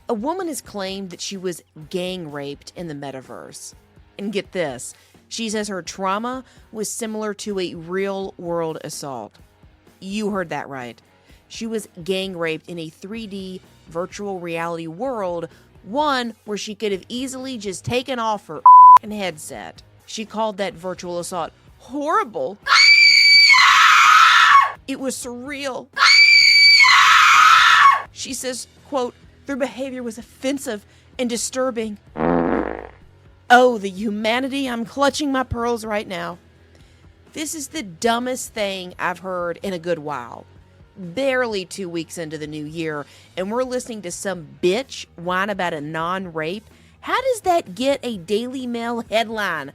A woman has claimed that she was gang raped in the metaverse. And get this, she says her trauma was similar to a real-world assault. You heard that right. She was gang raped in a 3D virtual reality world, one where she could have easily just taken off her headset. She called that virtual assault horrible. It was surreal. She says, quote, their behavior was offensive and disturbing. Oh, the humanity. I'm clutching my pearls right now. This is the dumbest thing I've heard in a good while. Barely 2 weeks into the new year, and we're listening to some bitch whine about a non-rape. How does that get a Daily Mail headline?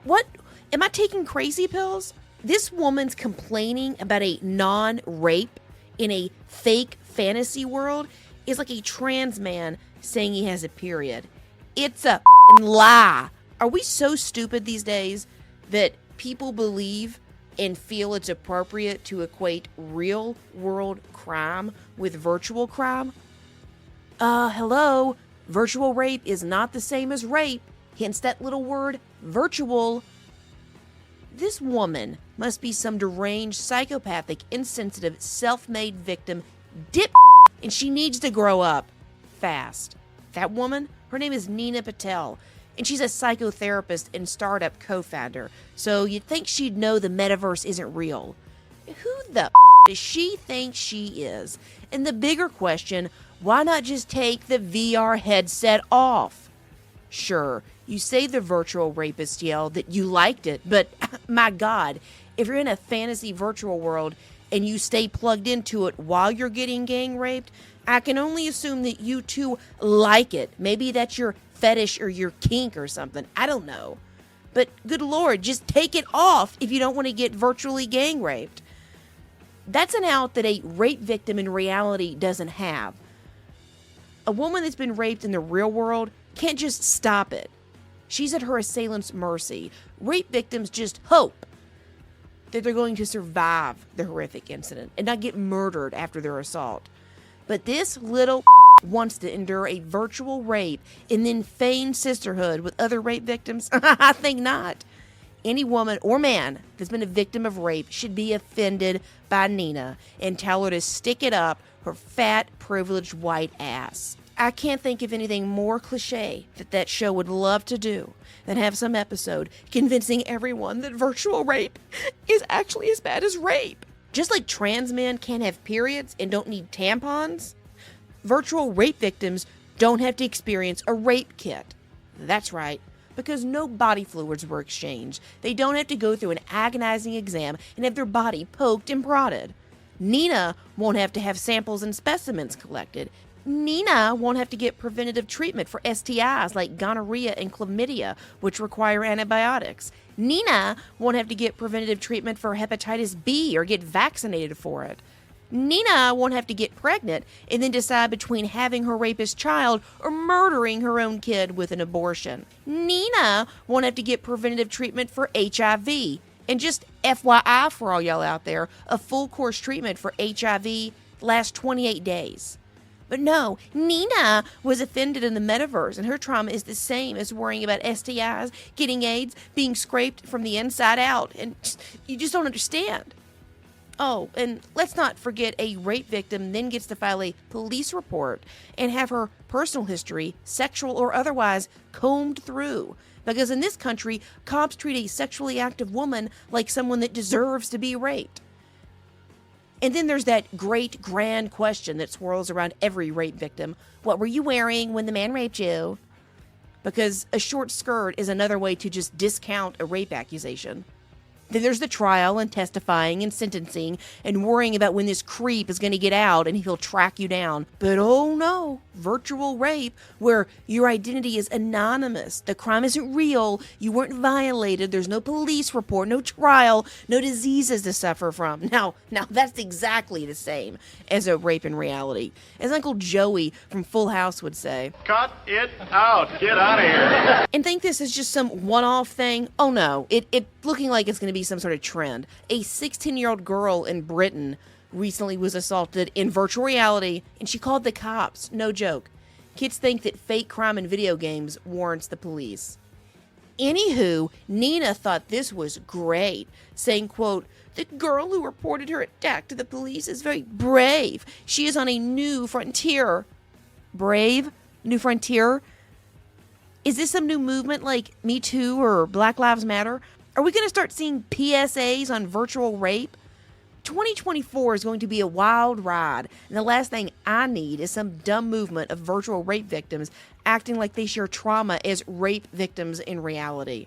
What? Am I taking crazy pills? This woman's complaining about a non-rape in a fake fantasy world is like a trans man saying he has a period. It's a lie. Are we so stupid these days that people believe and feel it's appropriate to equate real world crime with virtual crime? Hello. Virtual rape is not the same as rape. Hence that little word, virtual. This woman must be some deranged, psychopathic, insensitive, self-made victim dip, and she needs to grow up fast. That woman, her name is Nina Patel, and she's a psychotherapist and startup co-founder, so you'd think she'd know the metaverse isn't real. Who the does she think she is? And the bigger question, why not just take the VR headset off? Sure, you say the virtual rapist yelled that you liked it, but my God, if you're in a fantasy virtual world and you stay plugged into it while you're getting gang raped, I can only assume that you too like it. Maybe that's your fetish or your kink or something. I don't know. But good Lord, just take it off if you don't want to get virtually gang raped. That's an out that a rape victim in reality doesn't have. A woman that's been raped in the real world can't just stop it. She's at her assailant's mercy. Rape victims just hope that they're going to survive the horrific incident and not get murdered after their assault. But this little wants to endure a virtual rape and then feign sisterhood with other rape victims? I think not. Any woman or man that's been a victim of rape should be offended by Nina and tell her to stick it up her fat, privileged white ass. I can't think of anything more cliche that show would love to do than have some episode convincing everyone that virtual rape is actually as bad as rape. Just like trans men can't have periods and don't need tampons, virtual rape victims don't have to experience a rape kit. That's right, because no body fluids were exchanged. They don't have to go through an agonizing exam and have their body poked and prodded. Nina won't have to have samples and specimens collected. Nina won't have to get preventative treatment for STIs like gonorrhea and chlamydia, which require antibiotics. Nina won't have to get preventative treatment for hepatitis B or get vaccinated for it. Nina won't have to get pregnant and then decide between having her rapist child or murdering her own kid with an abortion. Nina won't have to get preventative treatment for HIV. And just FYI for all y'all out there, a full course treatment for HIV lasts 28 days. But no, Nina was offended in the metaverse, and her trauma is the same as worrying about STIs, getting AIDS, being scraped from the inside out, and you just don't understand. Oh, and let's not forget a rape victim then gets to file a police report and have her personal history, sexual or otherwise, combed through. Because in this country, cops treat a sexually active woman like someone that deserves to be raped. And then there's that great grand question that swirls around every rape victim. What were you wearing when the man raped you? Because a short skirt is another way to just discount a rape accusation. Then there's the trial and testifying and sentencing and worrying about when this creep is going to get out and he'll track you down. But oh no, virtual rape where your identity is anonymous. The crime isn't real. You weren't violated. There's no police report, no trial, no diseases to suffer from. Now that's exactly the same as a rape in reality. As Uncle Joey from Full House would say, cut it out. Get out of here. And think this is just some one-off thing? Oh no, it looking like it's going to be some sort of trend. A 16-year-old girl in Britain recently was assaulted in virtual reality, and she called the cops. No joke. Kids think that fake crime in video games warrants the police. Anywho, Nina thought this was great, saying, quote, "The girl who reported her attack to the police is very brave. She is on a new frontier." Brave? New frontier? Is this some new movement like Me Too or Black Lives Matter? Are we going to start seeing PSAs on virtual rape? 2024 is going to be a wild ride, and the last thing I need is some dumb movement of virtual rape victims acting like they share trauma as rape victims in reality.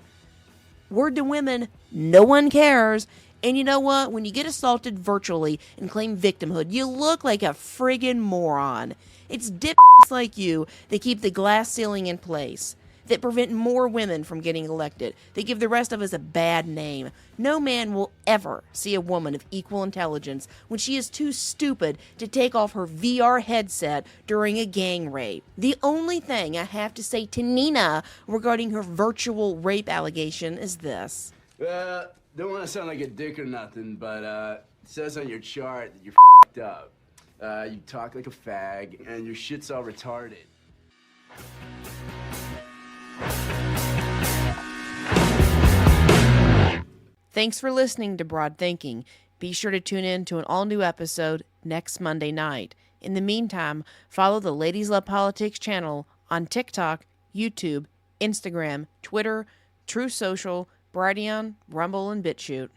Word to women, no one cares. And you know what? When you get assaulted virtually and claim victimhood, you look like a friggin' moron. It's dipshits like you that keep the glass ceiling in place, that prevent more women from getting elected, that give the rest of us a bad name. No man will ever see a woman of equal intelligence when she is too stupid to take off her VR headset during a gang rape. The only thing I have to say to Nina regarding her virtual rape allegation is this. Don't want to sound like a dick or nothing, but it says on your chart that you're f***ed up. You talk like a fag, and your shit's all retarded. Thanks for listening to Broad Thinking. Be sure to tune in to an all-new episode next Monday night. In the meantime, follow the Ladies Love Politics channel on TikTok, YouTube, Instagram, Twitter, True Social, Brighteon, Rumble, and BitChute.